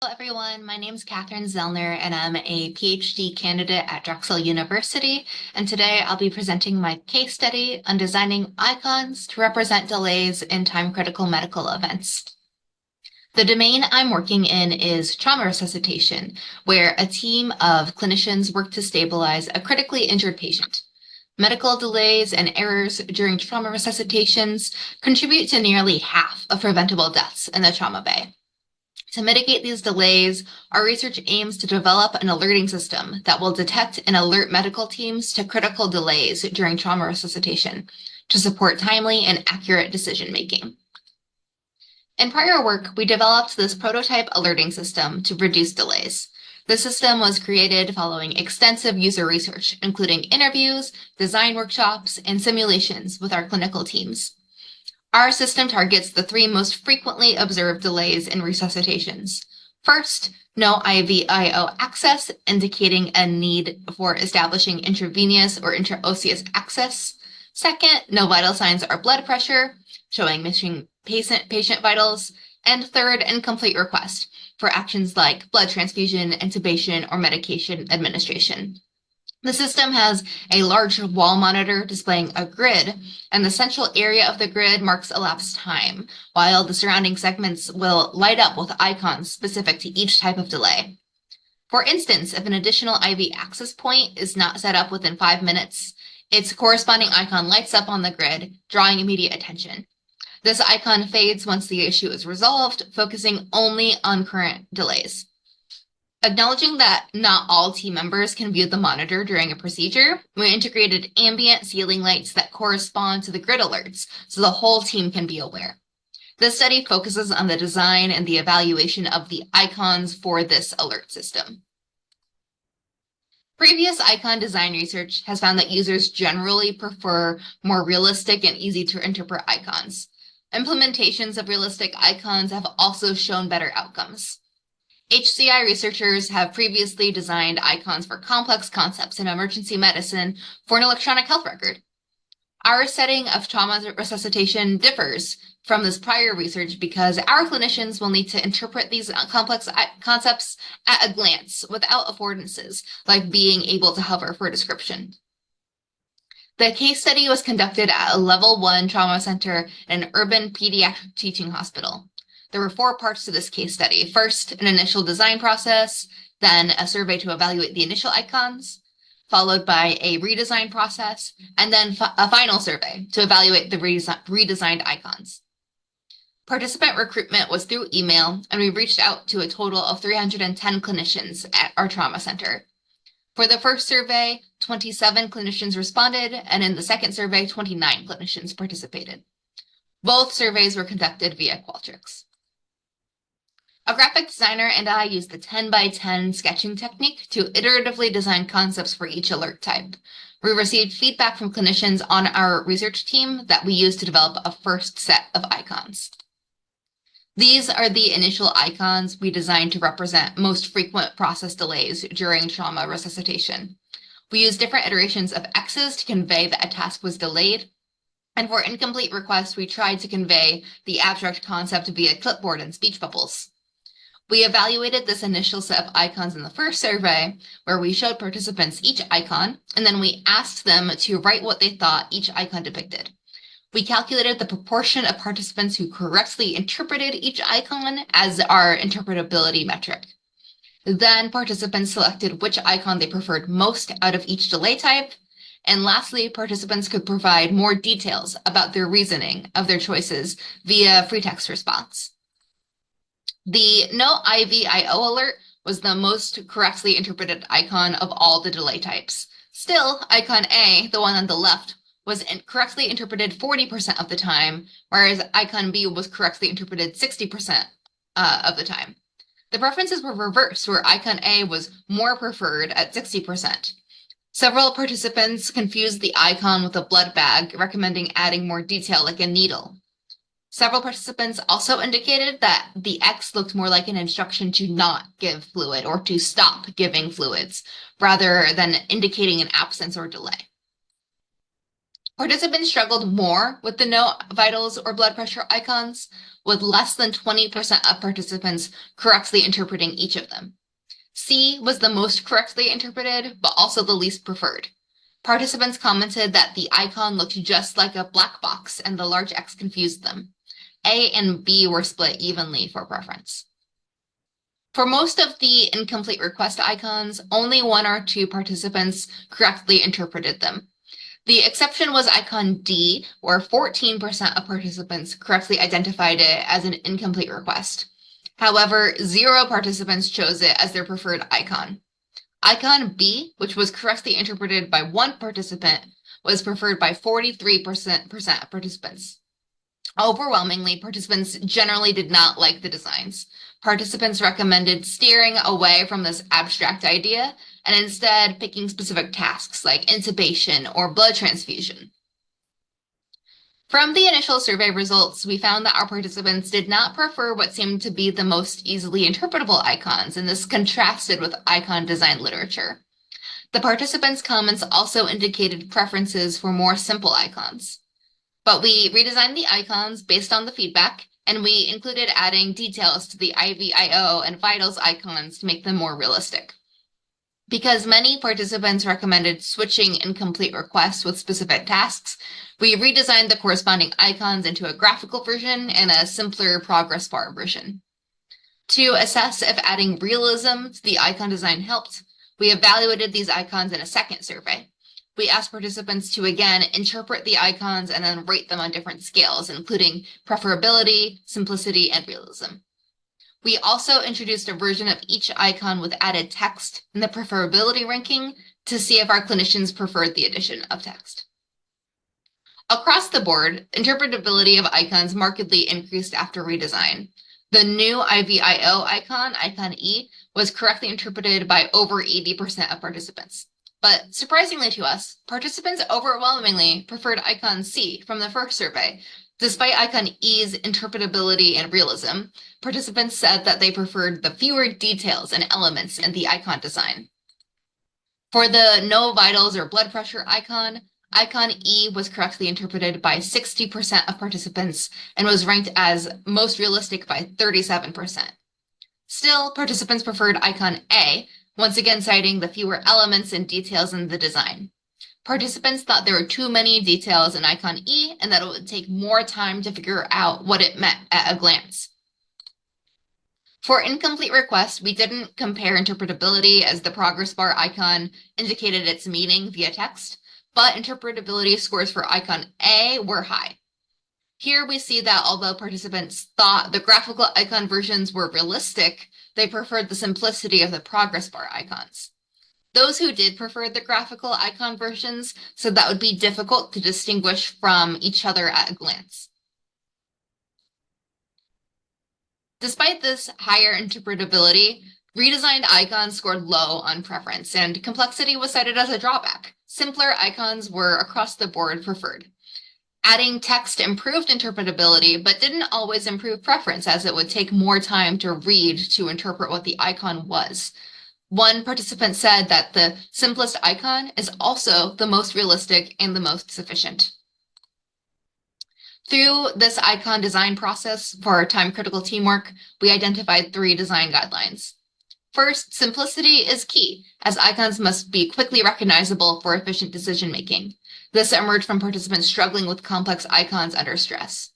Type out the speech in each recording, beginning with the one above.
Hello, everyone. My name is Katherine Zellner, and I'm a PhD candidate at Drexel University. And today I'll be presenting my case study on designing icons to represent delays in time-critical medical events. The domain I'm working in is trauma resuscitation, where a team of clinicians work to stabilize a critically injured patient. Medical delays and errors during trauma resuscitations contribute to nearly half of preventable deaths in the trauma bay. To mitigate these delays, our research aims to develop an alerting system that will detect and alert medical teams to critical delays during trauma resuscitation to support timely and accurate decision-making. In prior work, we developed this prototype alerting system to reduce delays. The system was created following extensive user research, including interviews, design workshops, and simulations with our clinical teams. Our system targets the three most frequently observed delays in resuscitations. First, no IV/IO access, indicating a need for establishing intravenous or intraosseous access. Second, no vital signs or blood pressure, showing missing patient vitals. And third, incomplete request for actions like blood transfusion, intubation, or medication administration. The system has a large wall monitor displaying a grid, and the central area of the grid marks elapsed time, while the surrounding segments will light up with icons specific to each type of delay. For instance, if an additional IV access point is not set up within 5 minutes, its corresponding icon lights up on the grid, drawing immediate attention. This icon fades once the issue is resolved, focusing only on current delays. Acknowledging that not all team members can view the monitor during a procedure, we integrated ambient ceiling lights that correspond to the grid alerts, so the whole team can be aware. This study focuses on the design and the evaluation of the icons for this alert system. Previous icon design research has found that users generally prefer more realistic and easy to interpret icons. Implementations of realistic icons have also shown better outcomes. HCI researchers have previously designed icons for complex concepts in emergency medicine for an electronic health record. Our setting of trauma resuscitation differs from this prior research because our clinicians will need to interpret these complex concepts at a glance without affordances, like being able to hover for a description. The case study was conducted at a level 1 trauma center in an urban pediatric teaching hospital. There were 4 parts to this case study. First, an initial design process, then a survey to evaluate the initial icons, followed by a redesign process, and then a final survey to evaluate the redesigned icons. Participant recruitment was through email, and we reached out to a total of 310 clinicians at our trauma center. For the first survey, 27 clinicians responded, and in the second survey, 29 clinicians participated. Both surveys were conducted via Qualtrics. A graphic designer and I used the 10 by 10 sketching technique to iteratively design concepts for each alert type. We received feedback from clinicians on our research team that we used to develop a first set of icons. These are the initial icons we designed to represent most frequent process delays during trauma resuscitation. We used different iterations of X's to convey that a task was delayed. And for incomplete requests, we tried to convey the abstract concept via clipboard and speech bubbles. We evaluated this initial set of icons in the first survey, where we showed participants each icon, and then we asked them to write what they thought each icon depicted. We calculated the proportion of participants who correctly interpreted each icon as our interpretability metric. Then participants selected which icon they preferred most out of each delay type. And lastly, participants could provide more details about their reasoning of their choices via free text response. The no IV/IO alert was the most correctly interpreted icon of all the delay types. Still, icon A, the one on the left, was correctly interpreted 40% of the time, whereas icon B was correctly interpreted 60% of the time. The preferences were reversed, where icon A was more preferred at 60%. Several participants confused the icon with a blood bag, recommending adding more detail like a needle. Several participants also indicated that the X looked more like an instruction to not give fluid or to stop giving fluids, rather than indicating an absence or delay. Participants struggled more with the no vitals or blood pressure icons, with less than 20% of participants correctly interpreting each of them. C was the most correctly interpreted, but also the least preferred. Participants commented that the icon looked just like a black box and the large X confused them. A and B were split evenly for preference. For most of the incomplete request icons, only 1 or 2 participants correctly interpreted them. The exception was icon D, where 14% of participants correctly identified it as an incomplete request. However, 0 participants chose it as their preferred icon. Icon B, which was correctly interpreted by 1 participant, was preferred by 43% of participants. Overwhelmingly, participants generally did not like the designs. Participants recommended steering away from this abstract idea and instead picking specific tasks like intubation or blood transfusion. From the initial survey results, we found that our participants did not prefer what seemed to be the most easily interpretable icons, and this contrasted with icon design literature. The participants' comments also indicated preferences for more simple icons. But we redesigned the icons based on the feedback, and we included adding details to the IVIO and vitals icons to make them more realistic. Because many participants recommended switching incomplete requests with specific tasks, we redesigned the corresponding icons into a graphical version and a simpler progress bar version. To assess if adding realism to the icon design helped, we evaluated these icons in a second survey. We asked participants to again interpret the icons and then rate them on different scales, including preferability, simplicity, and realism. We also introduced a version of each icon with added text in the preferability ranking to see if our clinicians preferred the addition of text. Across the board, interpretability of icons markedly increased after redesign. The new IVIO icon, icon E, was correctly interpreted by over 80% of participants. But surprisingly to us, participants overwhelmingly preferred icon C from the first survey. Despite icon E's interpretability and realism, participants said that they preferred the fewer details and elements in the icon design. For the no vitals or blood pressure icon, icon E was correctly interpreted by 60% of participants and was ranked as most realistic by 37%. Still, participants preferred icon A, once again citing the fewer elements and details in the design. Participants thought there were too many details in icon E and that it would take more time to figure out what it meant at a glance. For incomplete requests, we didn't compare interpretability as the progress bar icon indicated its meaning via text, but interpretability scores for icon A were high. Here we see that although participants thought the graphical icon versions were realistic, they preferred the simplicity of the progress bar icons. Those who did prefer the graphical icon versions said that would be difficult to distinguish from each other at a glance. Despite this higher interpretability, redesigned icons scored low on preference, and complexity was cited as a drawback. Simpler icons were across the board preferred. Adding text improved interpretability, but didn't always improve preference, as it would take more time to read to interpret what the icon was. One participant said that the simplest icon is also the most realistic and the most sufficient. Through this icon design process for our time-critical teamwork, we identified 3 design guidelines. First, simplicity is key, as icons must be quickly recognizable for efficient decision-making. This emerged from participants struggling with complex icons under stress.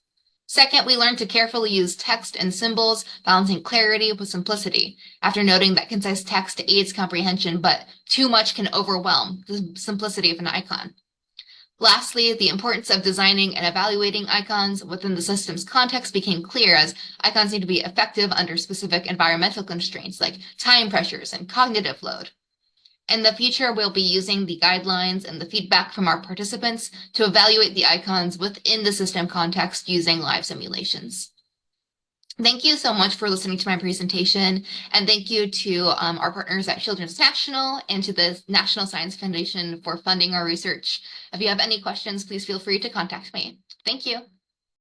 Second, we learned to carefully use text and symbols, balancing clarity with simplicity, after noting that concise text aids comprehension, but too much can overwhelm the simplicity of an icon. Lastly, the importance of designing and evaluating icons within the system's context became clear, as icons need to be effective under specific environmental constraints like time pressures and cognitive load. In the future, we'll be using the guidelines and the feedback from our participants to evaluate the icons within the system context using live simulations. Thank you so much for listening to my presentation, and thank you to our partners at Children's National and to the National Science Foundation for funding our research. If you have any questions, please feel free to contact me. Thank you.